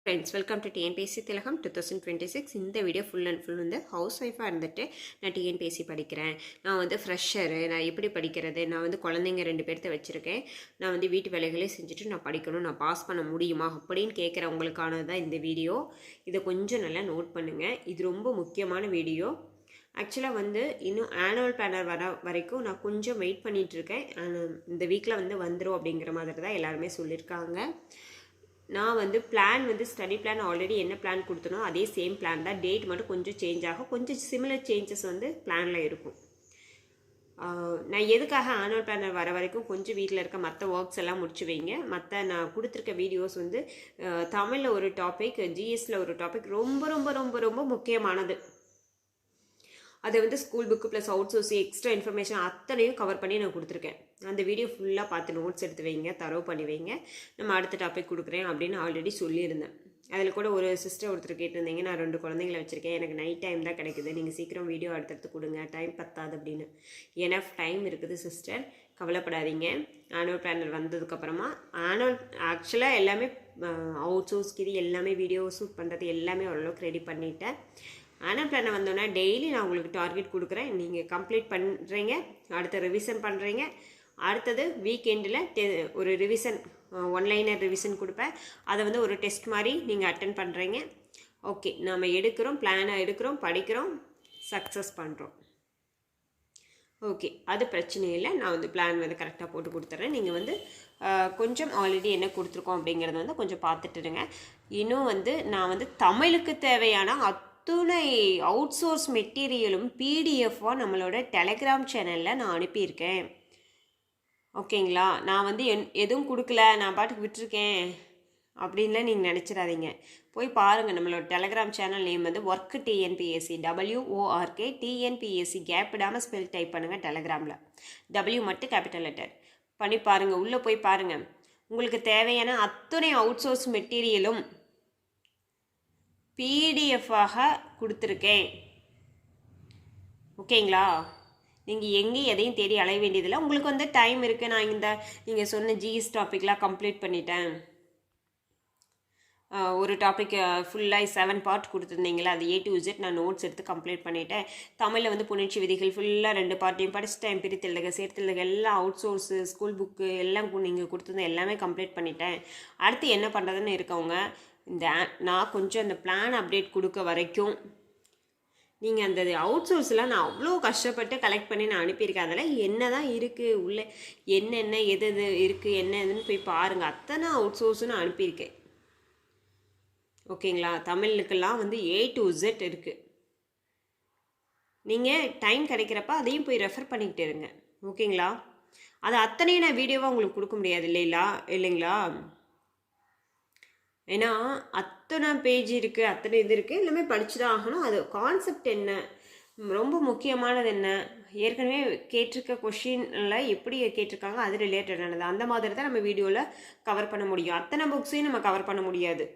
Friends welcome to TNPSC திலகம் 2026. இந்த video full and full வந்து ஹவுஸ் ஒய்ஃபாக இருந்துட்டு நான் டிஎன்பிஎஸ்சி படிக்கிறேன், நான் வந்து ஃப்ரெஷரு, நான் எப்படி படிக்கிறது, நான் வந்து குழந்தைங்க 2 பேர்த்த வச்சுருக்கேன், நான் வந்து வீட்டு வேலைகளே செஞ்சுட்டு நான் படிக்கணும், நான் பாஸ் பண்ண முடியுமா அப்படின்னு கேட்குறவங்களுக்கானது தான் இந்த வீடியோ. இதை கொஞ்சம் நல்லா நோட் பண்ணுங்கள், இது ரொம்ப முக்கியமான வீடியோ. ஆக்சுவலாக வந்து இன்னும் ஆனுவல் பிளானர் வர வரைக்கும் நான் கொஞ்சம் வெயிட் பண்ணிகிட்ருக்கேன். இந்த வீக்கில் வந்து வந்துடும் அப்படிங்கிற மாதிரி தான் எல்லாருமே சொல்லியிருக்காங்க. நான் வந்து பிளான் வந்து ஸ்டடி பிளான் ஆல்ரெடி என்ன பிளான் கொடுத்தனோ அதே சேம் பிளான் தான். டேட் மட்டும் கொஞ்சம் சேஞ்ச் ஆகும், கொஞ்சம் சிமிலர் சேஞ்சஸ் வந்து பிளானில் இருக்கும். நான் எதுக்காக ஆனுவல் பிளானர் வர வரைக்கும் கொஞ்சம் வீட்டில் இருக்க மற்ற ஒர்க்ஸ் எல்லாம் முடிச்சு வைங்க. மற்ற நான் கொடுத்துருக்க வீடியோஸ் வந்து தமிழில் ஒரு டாபிக், ஜிஎஸ்சில் ஒரு டாபிக் ரொம்ப ரொம்ப ரொம்ப ரொம்ப முக்கியமானது. அதை வந்து school book plus out sourcing extra information அத்தனையும் கவர் பண்ணி நான் கொடுத்துருக்கேன். அந்த வீடியோ ஃபுல்லாக பார்த்து நோட்ஸ் எடுத்து வைங்க, தரவு பண்ணி வைங்க. நம்ம அடுத்த டாபிக் கொடுக்குறேன் அப்படின்னு ஆல்ரெடி சொல்லியிருந்தேன். அதில் கூட ஒரு சிஸ்டர் ஒருத்தர் கேட்டிருந்தீங்க, நான் 2 குழந்தைங்களை வச்சுருக்கேன், எனக்கு நைட் டைம் தான் கிடைக்குது, நீங்கள் சீக்கிரம் வீடியோ அடுத்தடுத்து கொடுங்க, டைம் பத்தாது அப்படின்னு. எனஃப் டைம் இருக்குது சிஸ்டர், கவலைப்படாதீங்க. ஆனுவல் பிளானர் வந்ததுக்கப்புறமா ஆக்சுவலாக எல்லாமே அவுட் சோர்ஸ்க்கு இது எல்லாமே வீடியோ ஷூட் பண்ணுறது எல்லாமே ஓரளவுக்கு ரெடி பண்ணிட்டேன். ஆனுவல் பிளானர் வந்தோன்னா டெய்லி நான் உங்களுக்கு டார்கெட் கொடுக்குறேன், நீங்கள் கம்ப்ளீட் பண்ணுறீங்க, அடுத்த ரிவிஷன் பண்ணுறீங்க. அடுத்தது வீக்கெண்டில் ஒரு ரிவிஷன், ஒன்லைனர் ரிவிஷன் கொடுப்பேன், அதை வந்து ஒரு டெஸ்ட் மாதிரி நீங்கள் அட்டென்ட் பண்ணுறீங்க. ஓகே, நம்ம எடுக்கிறோம், பிளானை எடுக்கிறோம், படிக்கிறோம், சக்ஸஸ் பண்ணுறோம். ஓகே, அது பிரச்சனை இல்லை. நான் வந்து பிளான் வந்து கரெக்டாக போட்டு கொடுத்துட்றேன். நீங்கள் வந்து கொஞ்சம் ஆல்ரெடி என்ன கொடுத்துருக்கோம் அப்படிங்கிறத வந்து கொஞ்சம் பார்த்துட்டுருங்க. இன்னும் வந்து நான் வந்து தமிழுக்கு தேவையான அத்துணை அவுட் சோர்ஸ் மெட்டீரியலும் பிடிஎஃபாக நம்மளோட டெலகிராம் சேனலில் நான் அனுப்பியிருக்கேன். ஓகேங்களா? நான் வந்து எதுவும் கொடுக்கல, நான் பாட்டுக்கு விட்டுருக்கேன் அப்படின்லாம் நீங்கள் நினச்சிடாதீங்க. போய் பாருங்கள், நம்மளோட டெலகிராம் சேனல் நேம் வந்து work TNPSC, WORK TNPSC, gap விடாமல் ஸ்பெல் டைப் பண்ணுங்கள் டெலகிராமில். W மட்டும் கேபிட்டல் லெட்டர் பண்ணி பாருங்கள், உள்ளே போய் பாருங்கள். உங்களுக்கு தேவையான அத்துணை அவுட் சோர்ஸ் மெட்டீரியலும் பிடிஎஃபாக கொடுத்துருக்கேன். ஓகேங்களா? நீங்கள் எங்கேயும் எதையும் தேடி அலைய வேண்டியதில்லை. உங்களுக்கு வந்து டைம் இருக்குது, நான் நீங்கள் சொன்ன ஜிஎஸ் டாப்பிக்லாம் கம்ப்ளீட் பண்ணிட்டேன். ஒரு டாபிக் ஃபுல்லாக 7 பார்ட் கொடுத்துருந்தீங்களா, அது A to Z நான் நோட்ஸ் எடுத்து கம்ப்ளீட் பண்ணிட்டேன். தமிழில் வந்து புணர்ச்சி விதிகள் ஃபுல்லாக 2 பார்ட்டையும் படிச்சுட்டேன். பிரித்தெழுதுக, சேர்த்தெழுதுக எல்லாம் அவுட் சோர்ஸு, ஸ்கூல் புக்கு எல்லாம் நீங்கள் கொடுத்துருந்த எல்லாமே கம்ப்ளீட் பண்ணிட்டேன். அடுத்து என்ன பண்ணுறதுன்னு இருக்கவங்க, நான் கொஞ்சம் அந்த பிளான் அப்டேட் கொடுக்க வரைக்கும் நீங்கள் அந்த அவுட் சோர்ஸ்லாம் நான் அவ்வளோ கஷ்டப்பட்டு கலெக்ட் பண்ணி நான் அனுப்பியிருக்கேன். அதெல்லாம் என்ன தான் இருக்குது உள்ளே, என்னென்ன எது எது இருக்குது என்ன எதுன்னு போய் பாருங்கள். அத்தனை அவுட் சோர்ஸும் நான் அனுப்பியிருக்கேன். ஓகேங்களா? தமிழுக்கெல்லாம் வந்து A to Z இருக்குது. நீங்கள் டைம் கிடைக்கிறப்ப அதையும் போய் ரெஃபர் பண்ணிக்கிட்டு இருங்க. ஓகேங்களா? அது அத்தனையும் நான் வீடியோவாக உங்களுக்கு கொடுக்க முடியாது இல்லைங்களா? ஏன்னா அத்தனை பேஜ் இருக்குது, அத்தனை இது இருக்குது, எல்லாமே படித்து தான் ஆகணும். அது கான்செப்ட் என்ன, ரொம்ப முக்கியமானது என்ன, ஏற்கனவே கேட்டிருக்க கொஷினில் எப்படி கேட்டிருக்காங்க அது ரிலேட்டடானது, அந்த மாதிரி தான் நம்ம வீடியோவில் கவர் பண்ண முடியும். அத்தனை புக்ஸையும் நம்ம கவர் பண்ண முடியாது.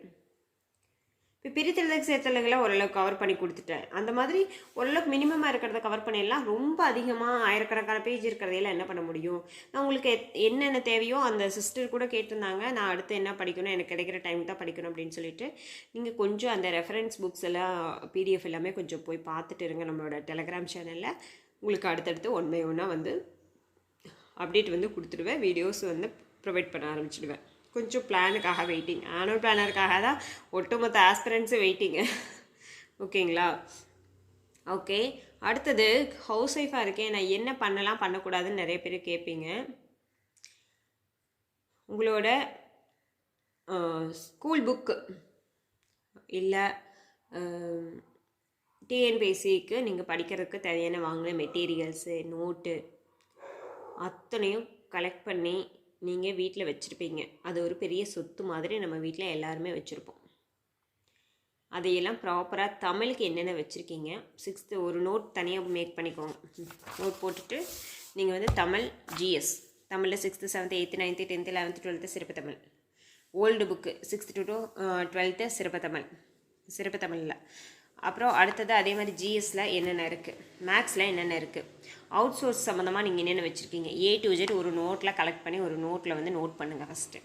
இப்போ பிரித்தெழுதுக சேர்த்தெழுதுகளாக ஓரளவுக்கு கவர் பண்ணி கொடுத்துட்டேன். அந்த மாதிரி ஓரளவுக்கு மினிமமாக இருக்கிறத கவர் பண்ணிடலாம். ரொம்ப அதிகமாக ஆயிரக்கணக்கான பேஜ் இருக்கிறதையெல்லாம் என்ன பண்ண முடியும்? நான் உங்களுக்கு என்னென்ன தேவையோ, அந்த சிஸ்டர் கூட கேட்டிருந்தாங்க, நான் அடுத்து என்ன படிக்கணும், எனக்கு கிடைக்கிற டைம் தான் படிக்கணும் அப்படின்னு சொல்லிட்டு, நீங்கள் கொஞ்சம் அந்த ரெஃபரன்ஸ் புக்ஸ் எல்லாம் பிடிஎஃப் எல்லாமே கொஞ்சம் போய் பார்த்துட்டு இருங்க. நம்மளோட டெலகிராம் சேனலில் உங்களுக்கு அடுத்தடுத்து 1 by 1 வந்து அப்டேட் வந்து கொடுத்துடுவேன், வீடியோஸ் வந்து ப்ரொவைட் பண்ண ஆரம்பிச்சிடுவேன். கொஞ்சம் பிளானுக்காக வெயிட்டிங், ஆனுவல் பிளானருக்காக தான் ஒட்டுமொத்த ஆஸ்பிரண்ட்ஸு வெயிட்டிங்கு. ஓகேங்களா? ஓகே, அடுத்தது ஹவுஸ் ஒய்ஃபாக இருக்கேன், நான் என்ன பண்ணலாம் பண்ணக்கூடாதுன்னு நிறைய பேர் கேட்பீங்க. உங்களோட ஸ்கூல் புக்கு இல்லை டிஎன்பிஎஸ்சிக்கு நீங்கள் படிக்கிறதுக்கு தேவையான வாங்கின மெட்டீரியல்ஸு, நோட்டு அத்தனையும் கலெக்ட் பண்ணி நீங்கள் வீட்டில் வச்சுருப்பீங்க. அது ஒரு பெரிய சொத்து மாதிரி நம்ம வீட்டில் எல்லாருமே வச்சுருப்போம். அதையெல்லாம் ப்ராப்பராக தமிழுக்கு என்னென்ன வச்சுருக்கீங்க, 6th ஒரு நோட் தனியாக மேக் பண்ணிக்கோங்க. நோட் போட்டுட்டு நீங்கள் வந்து தமிழ் ஜிஎஸ், தமிழில் 6th 7th 8th 9th 10th 11th 12th சிறப்பு Tamil, old book 6th to 12th சிறப்பு தமிழில். அப்புறம் அடுத்தது அதே மாதிரி ஜிஎஸ்சில் என்னென்ன இருக்குது, மேக்ஸில் என்னென்ன இருக்குது, அவுட் சோர்ஸ் சம்மந்தமாக நீங்கள் என்னென்ன வச்சுருக்கீங்க, A to Z ஒரு நோட்டில் கலெக்ட் பண்ணி ஒரு நோட்டில் வந்து நோட் பண்ணுங்கள் ஃபஸ்ட்டு.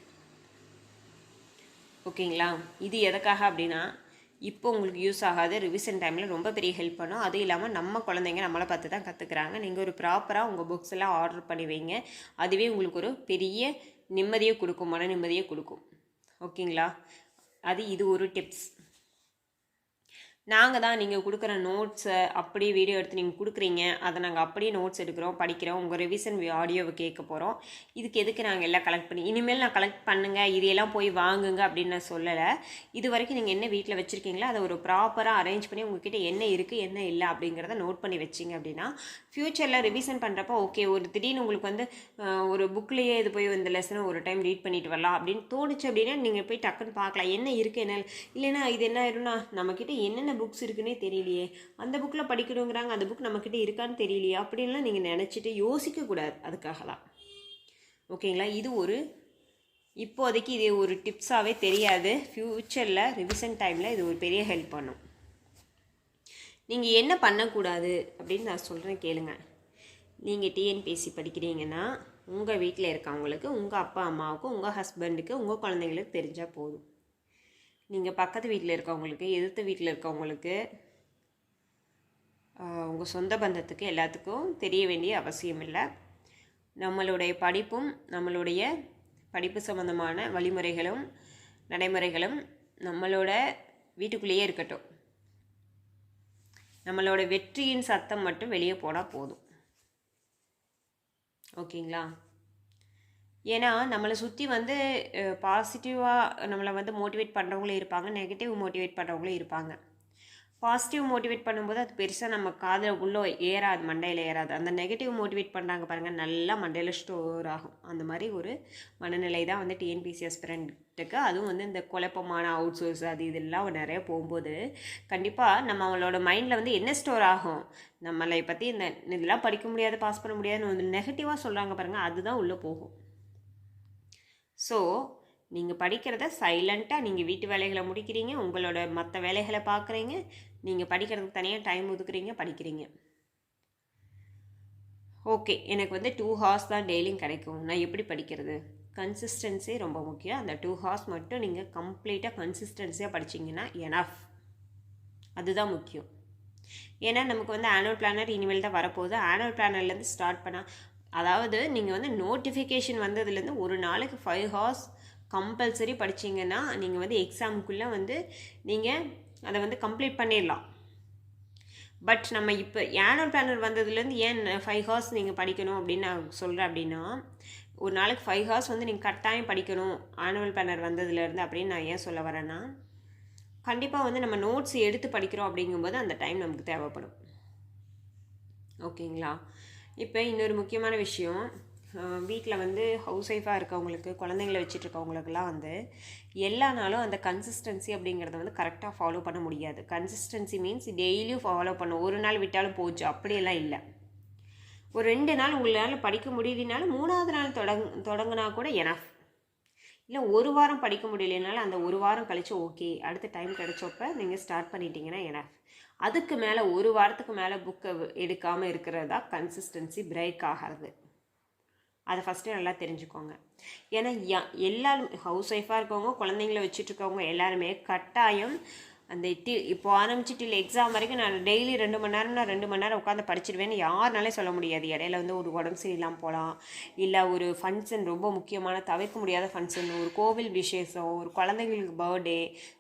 ஓகேங்களா? இது எதுக்காக அப்படின்னா, இப்போ உங்களுக்கு யூஸ் ஆகாது, ரிவிஷன் டைமில் ரொம்ப பெரிய ஹெல்ப் பண்ணும். அதுவும் இல்லாமல் நம்ம குழந்தைங்க நம்மளை பார்த்து தான் கற்றுக்குறாங்க. நீங்கள் ஒரு ப்ராப்பராக உங்கள் புக்ஸ் எல்லாம் ஆர்டர் பண்ணி வைங்க. அதுவே உங்களுக்கு ஒரு பெரிய நிம்மதியை கொடுக்கும், மன நிம்மதியை கொடுக்கும். ஓகேங்களா? இது ஒரு டிப்ஸ். நாங்கள் தான் நீங்கள் கொடுக்குற நோட்ஸை அப்படியே வீடியோ எடுத்து நீங்கள் கொடுக்குறீங்க, அதை நாங்கள் அப்படியே நோட்ஸ் எடுக்கிறோம், படிக்கிறோம், உங்கள் ரிவிஷன் ஆடியோவை கேட்க போகிறோம். இதுக்கு எதுக்கு நாங்கள் எல்லாம் கலெக்ட் பண்ணி இனிமேல் நான் கலெக்ட் பண்ணுங்கள், இதையெல்லாம் போய் வாங்குங்க அப்படின்னு நான் சொல்லலை. இது வரைக்கும் நீங்கள் என்ன வீட்டில் வச்சுருக்கீங்களோ அதை ஒரு ப்ராப்பராக அரேஞ்ச் பண்ணி உங்ககிட்ட என்ன இருக்குது என்ன இல்லை அப்படிங்கிறத நோட் பண்ணி வச்சிங்க அப்படின்னா ஃப்யூச்சரில் ரிவிஷன் பண்ணுறப்போ ஓகே, ஒரு திடீர்னு உங்களுக்கு வந்து ஒரு புக்லேயே இது போய் இந்த லெசனை ஒரு டைம் ரீட் பண்ணிட்டு வரலாம் அப்படின்னு தோணுச்சு அப்படின்னா நீங்கள் போய் டக்குன்னு பார்க்கலாம் என்ன இருக்குது என்ன இல்லைன்னா. இது என்ன ஆயிரும்னா, நம்மக்கிட்ட என்னென்ன புக்ஸ் இருக்குன்னே தெரியலையே, அந்த புக்கில் படிக்கணுங்கிறாங்க, அந்த புக் நம்மக்கிட்ட இருக்கான்னு தெரியலையே அப்படின்லாம் நீங்கள் நினச்சிட்டு யோசிக்கக்கூடாது. அதுக்காக தான். ஓகேங்களா? இது ஒரு இப்போதைக்கு இது ஒரு டிப்ஸாகவே தெரியாது. ஃப்யூச்சரில் ரிவிஷன் டைமில் இது ஒரு பெரிய ஹெல்ப் பண்ணும். நீங்கள் என்ன பண்ணக்கூடாது அப்படின்னு நான் சொல்கிறேன் கேளுங்க. நீங்கள் டிஎன்பிஎஸ்சி படிக்கிறீங்கன்னா உங்கள் வீட்டில் இருக்கவங்களுக்கு, உங்கள் அப்பா அம்மாவுக்கும், உங்கள் ஹஸ்பண்டுக்கு, உங்கள் குழந்தைங்களுக்கு தெரிஞ்சால் போதும். நீங்கள் பக்கத்து வீட்டில் இருக்கவங்களுக்கு, எதிர்த்த வீட்டில் இருக்கவங்களுக்கு, உங்கள் சொந்த பந்தத்துக்கு எல்லாத்துக்கும் தெரிய வேண்டிய அவசியம் இல்லை. நம்மளுடைய படிப்பும் நம்மளுடைய படிப்பு சம்பந்தமான வழிமுறைகளும் நடைமுறைகளும் நம்மளோட வீட்டுக்குள்ளேயே இருக்கட்டும். நம்மளோட வெற்றியின் சத்தம் மட்டும் வெளியே போனால் போதும். ஓகேங்களா? ஏன்னா நம்மளை சுற்றி வந்து பாசிட்டிவாக நம்மளை வந்து மோட்டிவேட் பண்ணுறவங்களும் இருப்பாங்க, நெகட்டிவ் மோட்டிவேட் பண்ணுறவங்களும் இருப்பாங்க. பாசிட்டிவ் மோட்டிவேட் பண்ணும்போது அது பெருசாக நம்ம காதில் உள்ளே ஏறாது, மண்டையில் ஏறாது. அந்த நெகட்டிவ் மோட்டிவேட் பண்ணுறாங்க பாருங்கள், நல்லா மண்டையில் ஸ்டோர் ஆகும். அந்த மாதிரி ஒரு மனநிலை தான் வந்து டிஎன்பிஎஸ்சி ஆஸ்பிரண்ட்டுக்கு. அதுவும் வந்து இந்த குழப்பமான அவுட் சோர்ஸ் அது இதெல்லாம் நிறைய போகும்போது கண்டிப்பாக நம்ம அவங்களோட மைண்டில் வந்து என்ன ஸ்டோர் ஆகும், நம்மளை பற்றி இந்த இதெல்லாம் படிக்க முடியாது, பாஸ் பண்ண முடியாதுன்னு வந்து நெகட்டிவாக சொல்கிறாங்க பாருங்கள், அதுதான் உள்ளே போகும். ஸோ நீங்கள் படிக்கிறத சைலண்ட்டாக நீங்கள் வீட்டு வேலைகளை முடிக்கிறீங்க, உங்களோட மற்ற வேலைகளை பார்க்குறீங்க, நீங்கள் படிக்கிறதுக்கு தனியாக டைம் ஒதுக்குறீங்க, படிக்கிறீங்க. ஓகே, எனக்கு வந்து 2 ஹார்ஸ் தான் டெய்லியும் கிடைக்கும், நான் எப்படி படிக்கிறது? கன்சிஸ்டன்சி ரொம்ப முக்கியம். அந்த 2 ஹார்ஸ் மட்டும் நீங்கள் கம்ப்ளீட்டாக கன்சிஸ்டன்சியாக படிச்சிங்கன்னா எனஃப். அதுதான் முக்கியம். ஏன்னா நமக்கு வந்து ஆனுவல் பிளானர் இனிமேல் தான் வரப்போகுது. ஆனுவல் பிளானர்லேருந்து ஸ்டார்ட் பண்ணால், அதாவது நீங்கள் வந்து நோட்டிஃபிகேஷன் வந்ததுலேருந்து ஒரு நாளைக்கு 5 ஹார்ஸ் கம்பல்சரி படிச்சிங்கன்னா நீங்கள் வந்து எக்ஸாமுக்குள்ளே வந்து நீங்கள் அதை வந்து கம்ப்ளீட் பண்ணிடலாம். பட் நம்ம இப்போ ஆனுவல் பிளானர் வந்ததுலேருந்து ஏன் 5 ஹார்ஸ் நீங்கள் படிக்கணும் அப்படின்னு நான் சொல்கிறேன் அப்படின்னா, ஒரு நாளைக்கு 5 ஹார்ஸ் வந்து நீங்கள் கட்டாயம் படிக்கணும் ஆனுவல் பிளானர் வந்ததுலேருந்து அப்படின்னு நான் ஏன் சொல்ல வரேன்னா, கண்டிப்பாக வந்து நம்ம நோட்ஸ் எடுத்து படிக்கிறோம் அப்படிங்கும்போது அந்த டைம் நமக்கு தேவைப்படும். ஓகேங்களா? இப்போ இன்னொரு முக்கியமான விஷயம், வீட்டில் வந்து ஹவுஸ் ஒய்ஃபாக இருக்கவங்களுக்கு, குழந்தைங்கள வச்சுட்டு இருக்கவங்களுக்குலாம் வந்து எல்லா நாளும் அந்த கன்சிஸ்டன்சி அப்படிங்கிறத வந்து கரெக்டாக ஃபாலோ பண்ண முடியாது. கன்சிஸ்டன்சி மீன்ஸ் டெய்லியும் ஃபாலோ பண்ணும், ஒரு நாள் விட்டாலும் போச்சு அப்படியெல்லாம் இல்லை. ஒரு 2 நாள் உங்களால் படிக்க முடியலனாலும் 3ஆவது நாள் தொடங்கினா கூட எனஃப். இல்லை ஒரு வாரம் படிக்க முடியலனாலும் அந்த ஒரு வாரம் கழிச்சு ஓகே, அடுத்த டைம் கிடைச்சப்ப நீங்கள் ஸ்டார்ட் பண்ணிட்டீங்கன்னா எனஃப். அதுக்கு மேலே ஒரு வாரத்துக்கு மேலே புக்கை எடுக்காமல் இருக்கிறது தான் கன்சிஸ்டன்சி பிரேக் ஆகிறது. அதை ஃபஸ்ட்டு நல்லா தெரிஞ்சுக்கோங்க. ஏன்னா எல்லாரும் ஹவுஸ் ஒய்ஃபாக இருக்கவங்க, குழந்தைங்கள வச்சுட்ருக்கவங்க எல்லாருமே கட்டாயம் அந்த இப்போ ஆரம்பிச்சு டில் எக்ஸாம் வரைக்கும் நான் டெய்லி 2 மணி நேரம் உட்காந்து படிச்சிடுவேன்னு யாருனாலே சொல்ல முடியாது. இடையில வந்து ஒரு உடம்பு சரியில்லாமல் போகலாம், இல்லை ஒரு ஃபங்க்ஷன் ரொம்ப முக்கியமான தவிர்க்க முடியாத ஃபங்க்ஷன், ஒரு கோவில் விசேஷம், ஒரு குழந்தைங்களுக்கு பர்த்டே,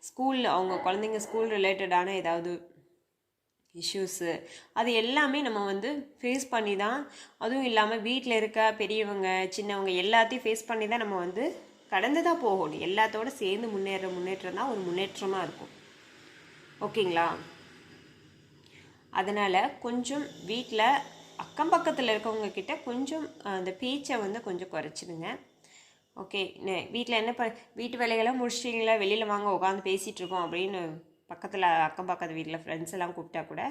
ஸ்கூலில் அவங்க குழந்தைங்க ஸ்கூல் ரிலேட்டடான ஏதாவது இஷ்யூஸு, அது எல்லாமே நம்ம வந்து ஃபேஸ் பண்ணி தான், அதுவும் இல்லாமல் வீட்டில் இருக்க பெரியவங்க சின்னவங்க எல்லாத்தையும் ஃபேஸ் பண்ணி தான் நம்ம வந்து கடந்து தான் போகணும். எல்லாத்தோடு சேர்ந்து முன்னேற்றம் தான் ஒரு முன்னேற்றமாக இருக்கும். ஓகேங்களா? அதனால் கொஞ்சம் வீட்டில் அக்கம் பக்கத்தில் இருக்கவங்க கிட்ட கொஞ்சம் அந்த பேச்சை வந்து கொஞ்சம் குறைச்சிடுங்க. ஓகே, வீட்டில் என்ன வீட்டு வேலைகள்லாம் முடிச்சிட்டிங்களா, வெளியில் வாங்க உட்காந்து பேசிகிட்ருக்கோம் அப்படின்னு பக்கத்தில் அக்கம் பக்கத்து வீட்டில் ஃப்ரெண்ட்ஸ் எல்லாம் கூப்பிட்டா கூட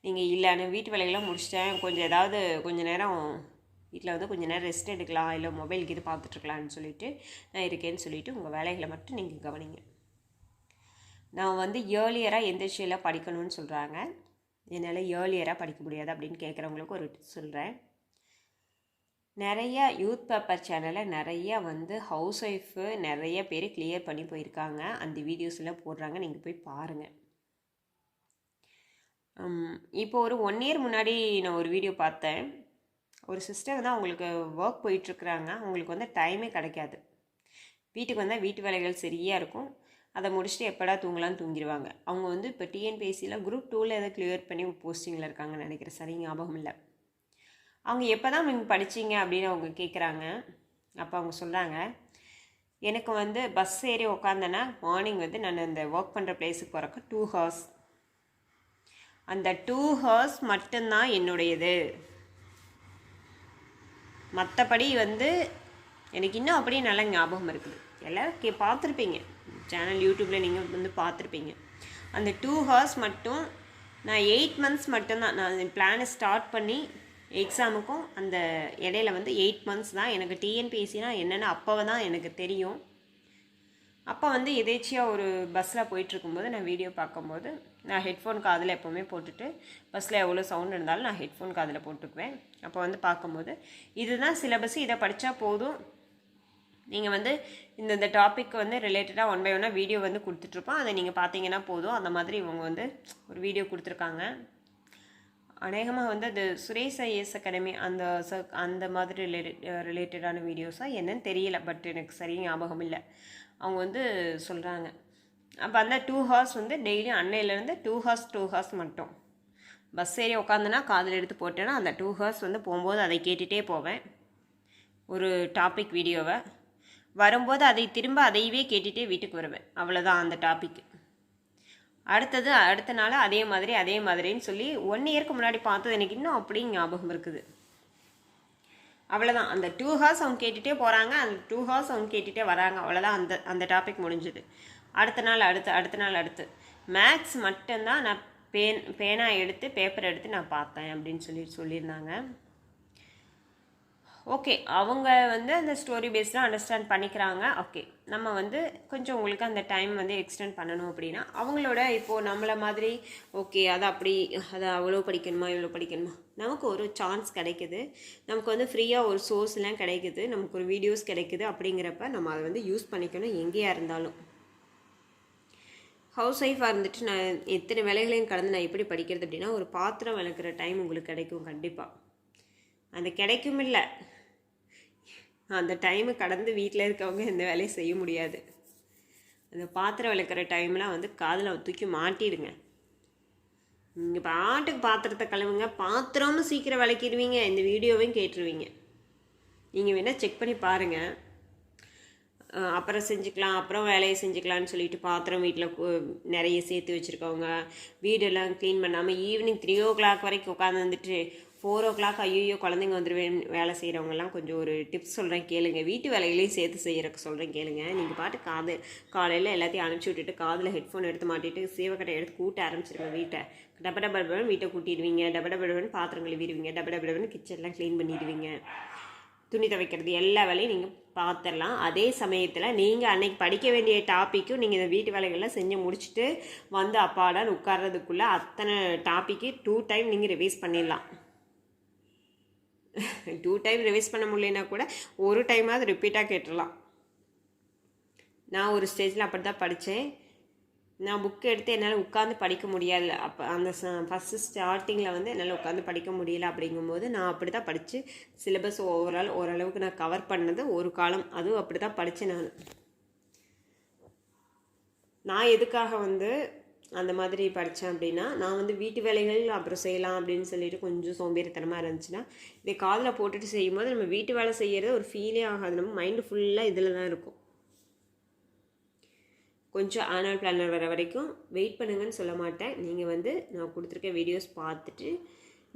நீங்கள் இல்லைன்னு வீட்டு வேலைகள்லாம் முடிச்சிட்டேன், கொஞ்சம் நேரம் வீட்டில் வந்து கொஞ்சம் நேரம் ரெஸ்ட் எடுக்கலாம், இல்லை மொபைலுக்கு இது பார்த்துட்ருக்கலான்னு சொல்லிவிட்டு நான் இருக்கேன்னு சொல்லிவிட்டு உங்கள் வேலைகளை மட்டும் நீங்கள் கவனிங்க. நான் வந்து ஏர்லியராக எந்திரிச்சியில் படிக்கணும்னு சொல்கிறாங்க, என்னால் ஏர்லியராக படிக்க முடியாது அப்படின்னு கேட்குறவங்களுக்கு ஒரு சொல்கிறேன். நிறைய யூத் பேப்பர் சேனலில் நிறைய வந்து ஹவுஸ் ஒய்ஃபு நிறைய பேர் கிளியர் பண்ணி போயிருக்காங்க. அந்த வீடியோஸ்லாம் போடுறாங்க, நீங்கள் போய் பாருங்கள். இப்போ ஒரு 1 இயர் முன்னாடி நான் ஒரு வீடியோ பார்த்தேன். ஒரு சிஸ்டர் தான் அவங்களுக்கு ஒர்க் போயிட்டுருக்குறாங்க. அவங்களுக்கு வந்து டைமே கிடைக்காது. வீட்டுக்கு வந்தால் வீட்டு வேலைகள் சரியாக இருக்கும். அதை முடிச்சுட்டு எப்படா தூங்கலான்னு தூங்கிடுவாங்க. அவங்க வந்து இப்போ டிஎன்பிஎஸ்சியில் குரூப் 2ல் எதை கிளியர் பண்ணி போஸ்டிங்கில் இருக்காங்கன்னு நினைக்கிறேன், சரி ஞாபகம் இல்லை. அவங்க எப்போ தான் நீங்கள் படித்தீங்க அப்படின்னு அவங்க கேட்குறாங்க. அப்போ அவங்க சொல்கிறாங்க, எனக்கு வந்து பஸ் ஏறி உக்காந்தேன்னா மார்னிங் வந்து நான் அந்த ஒர்க் பண்ணுற பிளேஸுக்கு போகிறக்கு 2 ஹவர்ஸ். அந்த 2 ஹவர்ஸ் மட்டும்தான் என்னுடையது. மற்றபடி வந்து எனக்கு இன்னும் அப்படியே நல்ல ஞாபகம் இருக்குது. எல்லோரும் பார்த்துருப்பீங்க, சேனல் யூடியூப்பில் நீங்கள் வந்து பார்த்துருப்பீங்க. அந்த 2 ஹவர்ஸ் மட்டும் நான் 8 மந்த்ஸ் மட்டும்தான் நான் பிளானை ஸ்டார்ட் பண்ணி எக்ஸாமுக்கும் அந்த இடையில வந்து 8 மந்த்ஸ் தான் எனக்கு டிஎன்பிஎஸ்சினா என்னென்னு அப்போ தான் எனக்கு தெரியும். அப்போ வந்து எதேச்சியாக ஒரு பஸ்ஸில் போயிட்டுருக்கும்போது நான் வீடியோ பார்க்கும்போது நான் ஹெட்ஃபோன் காதில் எப்போவுமே போட்டுட்டு, பஸ்ஸில் எவ்வளோ சவுண்ட் இருந்தாலும் நான் ஹெட்ஃபோன் காதில் போட்டுக்குவேன். அப்போ வந்து பார்க்கும்போது இதுதான் சிலபஸ், இதை படித்தா போதும், நீங்கள் வந்து இந்த டாபிக் வந்து ரிலேட்டடாக 1 by 1 வீடியோ வந்து கொடுத்துட்ருப்போம், அதை நீங்கள் பார்த்தீங்கன்னா போதும். அந்த மாதிரி இவங்க வந்து ஒரு வீடியோ கொடுத்துருக்காங்க. அநேகமாக வந்து அது சுரேஷ் ஐஏஎஸ் அகாடமி அந்த மாதிரி ரிலேட்டடான வீடியோஸாக என்னன்னு தெரியல, பட் எனக்கு சரியாக ஞாபகம் இல்லை. அவங்க வந்து சொல்கிறாங்க. அப்போ அந்த 2 ஹவர்ஸ் வந்து டெய்லியும் அன்னையிலேருந்து 2 ஹவர்ஸ் மட்டும் பஸ் ஏறி உட்காந்துனா காதில் எடுத்து போட்டேன்னா அந்த 2 ஹவர்ஸ் வந்து போகும்போது அதை கேட்டுகிட்டே போவேன், ஒரு டாபிக் வீடியோவை. வரும்போது அதை திரும்ப அதையவே கேட்டுகிட்டே வீட்டுக்கு வருவேன். அவ்வளோதான் அந்த டாபிக். அடுத்த நாள் அதே மாதிரின்னு சொல்லி 1 இயருக்கு முன்னாடி பார்த்தது எனக்கு இன்னும் அப்படியே ஞாபகம் இருக்குது. அவ்வளோதான். அந்த 2 ஹவர்ஸ் அவங்க கேட்டுகிட்டே போகிறாங்க, அந்த 2 ஹவர்ஸ் அவங்க கேட்டுகிட்டே வராங்க. அவ்வளோதான், அந்த டாபிக் முடிஞ்சுது. அடுத்த நாள் அடுத்து மேக்ஸ் மட்டும்தான் நான் பேனா எடுத்து பேப்பர் எடுத்து நான் பார்த்தேன் அப்படின்னு சொல்லியிருந்தாங்க. ஓகே, அவங்க வந்து அந்த ஸ்டோரி பேஸ்லாம் அண்டர்ஸ்டாண்ட் பண்ணிக்கிறாங்க. ஓகே, நம்ம வந்து கொஞ்சம் உங்களுக்கு அந்த டைம் வந்து எக்ஸ்டெண்ட் பண்ணணும் அப்படின்னா அவங்களோட இப்போது நம்மளை மாதிரி ஓகே அதை அவ்வளோ படிக்கணுமா இவ்வளோ படிக்கணுமா, நமக்கு ஒரு சான்ஸ் கிடைக்குது, நமக்கு வந்து ஃப்ரீயாக ஒரு சோர்ஸ்லாம் கிடைக்குது, நமக்கு ஒரு வீடியோஸ் கிடைக்குது. அப்படிங்கிறப்ப நம்ம அதை வந்து யூஸ் பண்ணிக்கணும் எங்கேயா இருந்தாலும். ஹவுஸ் ஒய்ஃபாக இருந்துட்டு நான் எத்தனை வேலைகளையும் கடந்து நான் எப்படி படிக்கிறது அப்படின்னா, ஒரு பாத்திரம் விளக்குற டைம் உங்களுக்கு கிடைக்கும் கண்டிப்பாக. அந்த கிடைக்கும் இல்லை, அந்த டைமு கடந்து வீட்டில் இருக்கவங்க எந்த வேலையும் செய்ய முடியாது. அந்த பாத்திரம் விளக்குற டைம்லாம் வந்து காதில் தூக்கி மாட்டிடுங்க. நீங்கள் பாட்டுக்கு பாத்திரத்தை கழுவுங்க, பாத்திரமும் சீக்கிரம் விளக்கிடுவீங்க, இந்த வீடியோவையும் கேட்டுருவீங்க. நீங்கள் வேணால் செக் பண்ணி பாருங்கள். அப்புறம் செஞ்சுக்கலாம், அப்புறம் வேலையை செஞ்சுக்கலான்னு சொல்லிட்டு பாத்திரம் வீட்டில் நிறைய சேர்த்து வச்சுருக்கவங்க, வீடெல்லாம் க்ளீன் பண்ணாமல் ஈவினிங் 3 o'clock வரைக்கும் உட்காந்து வந்துட்டு 4 o'clock ஐயோ குழந்தைங்க வந்துடுவேன் வேலை செய்கிறவங்கலாம் கொஞ்சம் ஒரு டிப்ஸ் சொல்கிறேன் கேளுங்க. வீட்டு வேலைகளையும் சேர்த்து செய்கிறக்கு சொல்கிறேன் கேளுங்க. நீங்கள் பாட்டு காலையில் எல்லாத்தையும் அனுப்பிச்சி விட்டுட்டு காதில் ஹெட்ஃபோன் எடுத்து மாட்டிட்டு சீவக்கட்டை எடுத்து கூட்ட ஆரம்பிச்சிருங்க. வீட்டை டபடபடன்னு வீட்டை கூட்டிடுவீங்க, டபடபடன்னு பாத்திரம் கழுவிடுவீங்க, டபடபடன்னு கிச்சன்லாம் க்ளீன் பண்ணிடுவீங்க, துணி துவைக்கிறது எல்லா வேலையும் நீங்கள் பார்த்துடலாம். அதே சமயத்தில் நீங்கள் அன்னைக்கு படிக்க வேண்டிய டாப்பிக்கும் நீங்கள் இந்த வீட்டு வேலைகள்லாம் செஞ்சு முடிச்சுட்டு வந்து அப்பாடான்னு உட்கார்றதுக்குள்ளே அத்தனை டாப்பிக்கு 2 time நீங்கள் ரிவைஸ் பண்ணிடலாம். 2 time ரிவைஸ் பண்ண முடியலனா கூட ஒரு டைமாவது ரிப்பீட்டாக கேட்டுடலாம். நான் ஒரு ஸ்டேஜில் அப்படி தான் படித்தேன். நான் புக்கு எடுத்து என்னால் உட்காந்து படிக்க முடியாது. அப்போ அந்த ஃபஸ்ட்டு ஸ்டார்டிங்கில் வந்து என்னால் உட்காந்து படிக்க முடியல. அப்படிங்கும்போது நான் அப்படி தான் படித்து சிலபஸ் ஓரளவுக்கு நான் கவர் பண்ணது ஒரு காலம். அதுவும் அப்படி தான் படித்தேன். நான் எதுக்காக வந்து அந்த மாதிரி படித்தேன் அப்படின்னா, நான் வந்து வீட்டு வேலைகள் அப்புறம் செய்யலாம் அப்படின்னு சொல்லிட்டு கொஞ்சம் சோம்பேறித்தனமாக இருந்துச்சுன்னா இதை காதில் போட்டுட்டு செய்யும்போது நம்ம வீட்டு வேலை செய்கிறது ஒரு ஃபீலே ஆகாது. நம்ம மைண்டு ஃபுல்லாக இதில் தான் இருக்கும். கொஞ்சம் ஆனுவல் பிளானர் வர வரைக்கும் வெயிட் பண்ணுங்கன்னு சொல்ல மாட்டேன். நீங்கள் வந்து நான் கொடுத்துருக்க வீடியோஸ் பார்த்துட்டு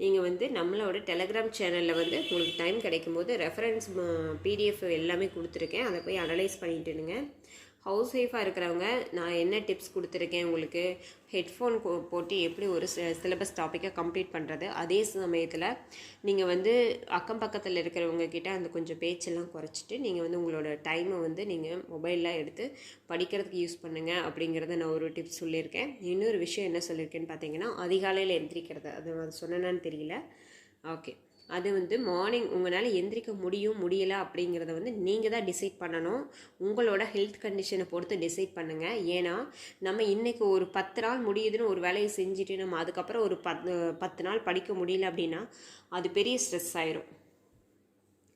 நீங்கள் வந்து நம்மளோட டெலகிராம் சேனலில் வந்து உங்களுக்கு டைம் கிடைக்கும் போது ரெஃபரன்ஸ் பிடிஎஃப் எல்லாமே கொடுத்துருக்கேன், அதை போய் அனலைஸ் பண்ணிட்டுனுங்க. ஹவுஸ் ஒய்ஃபாக இருக்கிறவங்க நான் என்ன டிப்ஸ் கொடுத்துருக்கேன் உங்களுக்கு, ஹெட்ஃபோன் போட்டு எப்படி ஒரு சிலபஸ் டாப்பிக்கை கம்ப்ளீட் பண்ணுறது, அதே சமயத்தில் நீங்கள் வந்து அக்கம் பக்கத்தில் இருக்கிறவங்க கிட்ட அந்த கொஞ்சம் பேச்செல்லாம் குறைச்சிட்டு நீங்கள் வந்து உங்களோட டைமை வந்து நீங்கள் மொபைலில் எடுத்து படிக்கிறதுக்கு யூஸ் பண்ணுங்கள் அப்படிங்கிறத நான் ஒரு டிப்ஸ் சொல்லியிருக்கேன். இன்னொரு விஷயம் என்ன சொல்லியிருக்கேன்னு பார்த்தீங்கன்னா, அதிகாலையில் எந்திரிக்கிறது. அது சொன்னேன்னு தெரியல. ஓகே, அது வந்து மார்னிங் உங்களால் எந்திரிக்க முடியலை அப்படிங்கிறத வந்து நீங்கள் தான் டிசைட் பண்ணணும். உங்களோட ஹெல்த் கண்டிஷனை பொறுத்து டிசைட் பண்ணுங்கள். ஏன்னா நம்ம இன்றைக்கி ஒரு 10 நாள் முடியுதுன்னு ஒரு வேலையை செஞ்சுட்டு நம்ம அதுக்கப்புறம் ஒரு 10 நாள் படிக்க முடியல அப்படின்னா அது பெரிய ஸ்ட்ரெஸ் ஆயிரும்.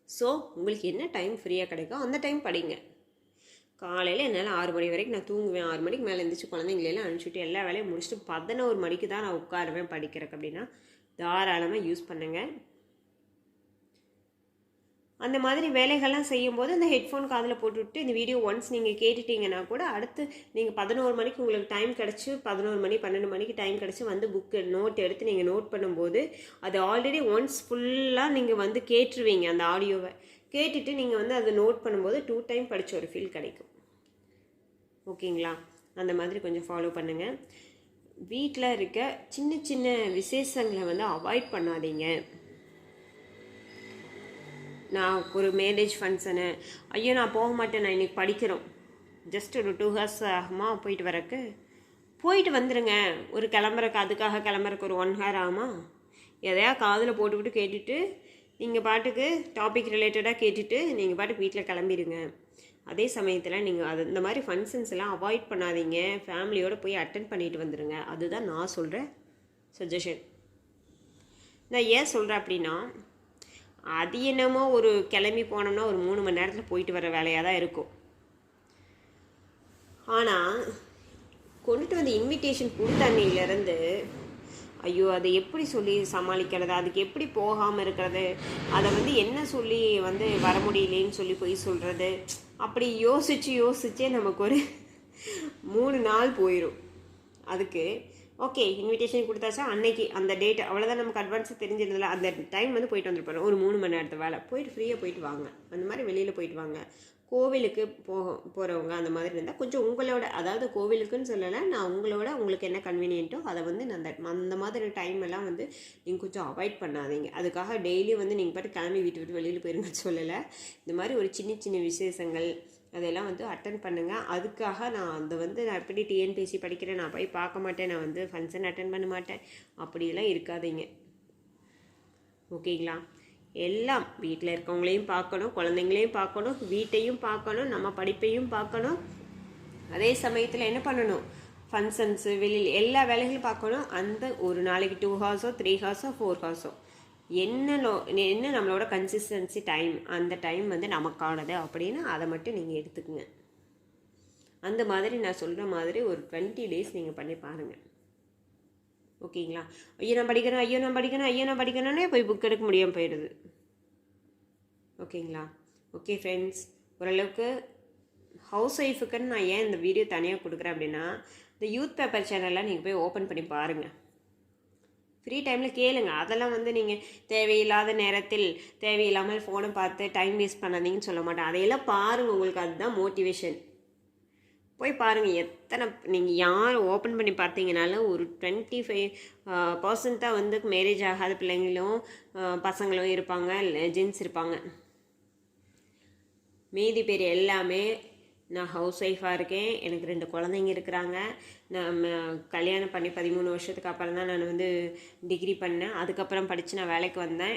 ஸோ உங்களுக்கு என்ன டைம் ஃப்ரீயாக கிடைக்கும் அந்த டைம் படிங்க. காலையில் என்னால் 6 மணி வரைக்கும் நான் தூங்குவேன், 6 மணிக்கு மேலே எழுந்திரிச்சு குழந்தைங்களெல்லாம் அனுப்பிச்சுட்டு எல்லா வேலையும் முடிச்சுட்டு 11 மணிக்கு தான் நான் உட்காருவேன் படிக்கிறக்கு அப்படின்னா தாராளமாக யூஸ் பண்ணுங்கள். அந்த மாதிரி வேலைகள்லாம் செய்யும்போது அந்த ஹெட்ஃபோன் காதில் போட்டுவிட்டு இந்த வீடியோ ஒன்ஸ் நீங்கள் கேட்டுட்டிங்கன்னா கூட அடுத்து நீங்கள் 11 மணிக்கு உங்களுக்கு டைம் கிடச்சி 11 மணி 12 மணிக்கு டைம் கிடச்சி வந்து புக்கு நோட் எடுத்து நீங்கள் நோட் பண்ணும்போது அது ஆல்ரெடி ஒன்ஸ் ஃபுல்லாக நீங்கள் வந்து கேட்டுருவீங்க. அந்த ஆடியோவை கேட்டுட்டு நீங்கள் வந்து அதை நோட் பண்ணும்போது 2 டைம் படித்த ஒரு ஃபீல் கிடைக்கும். ஓகேங்களா? அந்த மாதிரி கொஞ்சம் ஃபாலோ பண்ணுங்கள். வீட்டில் இருக்க சின்ன சின்ன விசேஷங்களை வந்து அவாய்ட் பண்ணாதீங்க. நான் ஒரு மேரேஜ் ஃபங்க்ஷனு, ஐயோ நான் போக மாட்டேன், நான் இன்றைக்கி படிக்கிறோம், ஜஸ்ட் ஒரு 2 ஹவர்ஸ் ஆகுமா போயிட்டு வரக்கு, போயிட்டு வந்துடுங்க. ஒரு அதுக்காக கிளம்புறக்கு ஒரு 1 ஹவர் ஆகுமா? எதையா காதில் போட்டுக்கிட்டு கேட்டுட்டு நீங்கள் பாட்டுக்கு டாபிக் ரிலேட்டடாக கேட்டுட்டு நீங்கள் பாட்டுக்கு வீட்டில் கிளம்பிடுங்க. அதே சமயத்தில் நீங்கள் இந்த மாதிரி ஃபங்க்ஷன்ஸ் எல்லாம் அவாய்ட் பண்ணாதீங்க. ஃபேமிலியோடு போய் அட்டென்ட் பண்ணிட்டு வந்துடுங்க. அதுதான் நான் சொல்கிற சஜஷன். நான் ஏன் சொல்கிறேன் அப்படின்னா, அது என்னமோ ஒரு கிளம்பி போனோம்னா ஒரு 3 மணி நேரத்தில் போயிட்டு வர வேலையாக தான் இருக்கும். ஆனால் கொண்டுட்டு வந்து இன்விடேஷன் கொடுத்த அன்னையிலேருந்து ஐயோ அதை எப்படி சொல்லி சமாளிக்கிறது, அதுக்கு எப்படி போகாமல் இருக்கிறது, அதை வந்து என்ன சொல்லி வந்து வர முடியலேன்னு சொல்லி போய் சொல்கிறது, அப்படி யோசிச்சே நமக்கு ஒரு 3 நாள் போயிடும். அதுக்கு ஓகே இன்விடேஷன் கொடுத்தாச்சா அன்னைக்கு அந்த டேட் அவ்வளோதான், நமக்கு அட்வான்ஸாக தெரிஞ்சிருந்ததில்ல, அந்த டைம் வந்து போயிட்டு வந்துருப்பாரு. ஒரு 3 மணி நேரத்து வேலை போயிட்டு ஃப்ரீயாக போயிட்டு வாங்க. அந்த மாதிரி வெளியில் போயிட்டு வாங்க. கோவிலுக்கு போகிறவங்க அந்த மாதிரி இருந்தால் கொஞ்சம் உங்களோட, அதாவது கோவிலுக்குன்னு சொல்லலை, நான் உங்களுக்கு என்ன கன்வீனியன்ட்டோ அதை வந்து அந்த மாதிரி டைம் எல்லாம் வந்து நீங்கள் கொஞ்சம் அவாய்ட் பண்ணாதீங்க. அதுக்காக டெய்லி வந்து நீங்கள் பாட்டு கிளம்பி விட்டு வெளியில் போயிருங்கன்னு சொல்லலை. இந்த மாதிரி ஒரு சின்ன சின்ன விசேஷங்கள் அதெல்லாம் வந்து அட்டன் பண்ணுங்கள். அதுக்காக நான் எப்படி டிஎன்பிஎஸ்சி படிக்கிறேன், நான் போய் பார்க்க மாட்டேன், நான் வந்து ஃபங்க்ஷன் அட்டன் பண்ண மாட்டேன் அப்படியெல்லாம் இருக்காதீங்க. ஓகேங்களா? எல்லாம் வீட்டில் இருக்கவங்களையும் பார்க்கணும், குழந்தைங்களையும் பார்க்கணும், வீட்டையும் பார்க்கணும், நம்ம படிப்பையும் பார்க்கணும். அதே சமயத்தில் என்ன பண்ணணும், ஃபங்க்ஷன்ஸு வெளியில் எல்லா வேலைகளும் பார்க்கணும். அந்த ஒரு நாளைக்கு 2 ஹவர்ஸோ 3 ஹவர்ஸோ 4 ஹவர்ஸோ என்ன நம்மளோட கன்சிஸ்டன்சி டைம், அந்த டைம் வந்து நமக்கானது அப்படின்னு அதை மட்டும் நீங்கள் எடுத்துக்கோங்க. அந்த மாதிரி நான் சொல்கிற மாதிரி ஒரு 20 டேஸ் நீங்கள் பண்ணி பாருங்கள். ஓகேங்களா? ஐயோ நான் படிக்கணும்னே போய் புக் எடுக்க முடியாமல் போயிடுது. ஓகேங்களா? ஓகே ஃப்ரெண்ட்ஸ், ஓரளவுக்கு ஹவுஸ் ஒய்ஃபுக்குன்னு நான் ஏன் இந்த வீடியோ தனியாக கொடுக்குறேன் அப்படின்னா, இந்த யூத் பேப்பர் சேனல்லாம் நீங்கள் போய் ஓப்பன் பண்ணி பாருங்கள். ஃப்ரீ டைமில் கேளுங்க. அதெல்லாம் வந்து நீங்கள் தேவையில்லாத நேரத்தில் தேவையில்லாமல் ஃபோனை பார்த்து டைம் வேஸ்ட் பண்ணாதீங்கன்னு சொல்ல மாட்டேன். அதையெல்லாம் பாருங்கள், உங்களுக்கு அதுதான் மோட்டிவேஷன். போய் பாருங்கள். நீங்கள் யார் ஓப்பன் பண்ணி பார்த்தீங்கனாலும் ஒரு 25% தான் வந்து மேரேஜ் ஆகாத பிள்ளைங்களும் பசங்களும் இருப்பாங்க, ஜென்ஸ் இருப்பாங்க. மீதி பேர் எல்லாமே நான் ஹவுஸ் ஒய்ஃபாக இருக்கேன், எனக்கு 2 குழந்தைங்க இருக்கிறாங்க, நான் கல்யாணம் பண்ணி 13 வருஷத்துக்கு அப்புறம் தான் நான் வந்து டிகிரி பண்ணேன், அதுக்கப்புறம் படித்து நான் வேலைக்கு வந்தேன்.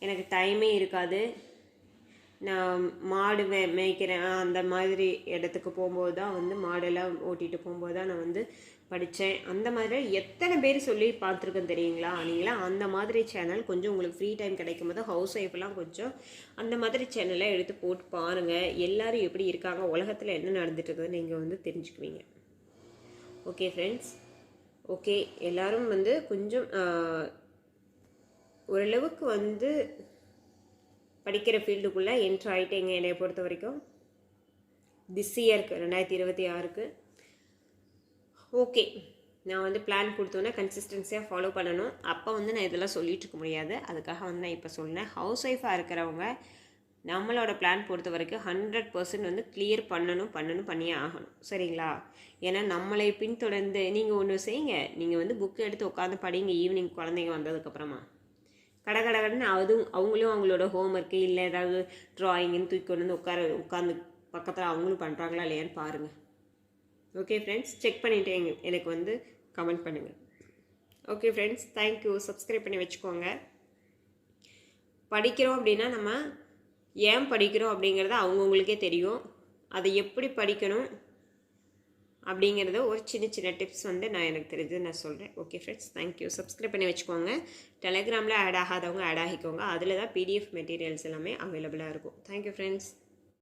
எனக்கு டைமே இருக்காது. நான் மாடு மேய்க்கிறேன், அந்த மாதிரி இடத்துக்கு போகும்போது தான் வந்து மாடெல்லாம் ஓட்டிகிட்டு போகும்போது தான் நான் வந்து படித்தேன். அந்த மாதிரி எத்தனை பேர் சொல்லி பார்த்துருக்கேன் தெரியுங்களா? நீங்களாம் அந்த மாதிரி சேனல் கொஞ்சம் உங்களுக்கு ஃப்ரீ டைம் கிடைக்கும் போது ஹவுஸ் ஒய்ஃப்லாம் கொஞ்சம் அந்த மாதிரி சேனலை எடுத்து போட்டு பாருங்கள். எல்லோரும் எப்படி இருக்காங்க, உலகத்தில் என்ன நடந்துட்டு இருக்குதுன்னு நீங்கள் வந்து தெரிஞ்சுக்குவீங்க. ஓகே ஃப்ரெண்ட்ஸ், ஓகே எல்லோரும் வந்து கொஞ்சம் ஓரளவுக்கு வந்து படிக்கிற ஃபீல்டுக்குள்ளே என்ட்ரு ஆகிட்டேங்க. என்னை பொறுத்த வரைக்கும் திஸ் இயருக்கு 2026க்கு ஓகே. நான் வந்து பிளான் கொடுத்தோன்னே கன்சிஸ்டன்சியாக ஃபாலோ பண்ணணும். அப்போ வந்து நான் இதெல்லாம் சொல்லிட்டு இருக்க முடியாது. அதுக்காக வந்து நான் இப்போ சொன்னேன். ஹவுஸ் ஒய்ஃபாக இருக்கிறவங்க நம்மளோட பிளான் பொறுத்த வரைக்கும் 100% வந்து கிளியர் பண்ணியே ஆகணும். சரிங்களா? ஏன்னா நம்மளை பின்தொடர்ந்து நீங்கள் ஒன்று செய்யுங்க. நீங்கள் வந்து புக்கு எடுத்து உட்காந்து படிங்க. ஈவினிங் குழந்தைங்க வந்ததுக்கப்புறமா கடகடன்னு அவங்களும் அவங்களோட ஹோம்ஒர்க்கு இல்லை ஏதாவது ட்ராயிங்குன்னு தூக்கி கொண்டு வந்து உட்காந்து பக்கத்தில் அவங்களும் பண்ணுறாங்களா இல்லையான்னு பாருங்கள். ஓகே ஃப்ரெண்ட்ஸ், செக் பண்ணிவிட்டு எனக்கு வந்து கமெண்ட் பண்ணுங்கள். Okay friends, thank you. சப்ஸ்கிரைப் பண்ணி வச்சுக்கோங்க. படிக்கிறோம் அப்படின்னா நம்ம ஏன் படிக்கிறோம் அப்படிங்கிறது அவங்கவுங்களுக்கே தெரியும். அதை எப்படி படிக்கணும் அப்படிங்கிறத ஒரு சின்ன சின்ன டிப்ஸ் வந்து எனக்கு தெரிஞ்சது நான் சொல்கிறேன். Okay friends, thank you. சப்ஸ்கிரைப் பண்ணி வச்சுக்கோங்க. டெலிகிராமில் ஆட் ஆகாதவங்க ஆட் ஆகிக்கோங்க. அதில் தான் PDF மெட்டீரியல்ஸ் எல்லாமே அவைலபிளாக இருக்கும். Thank you friends.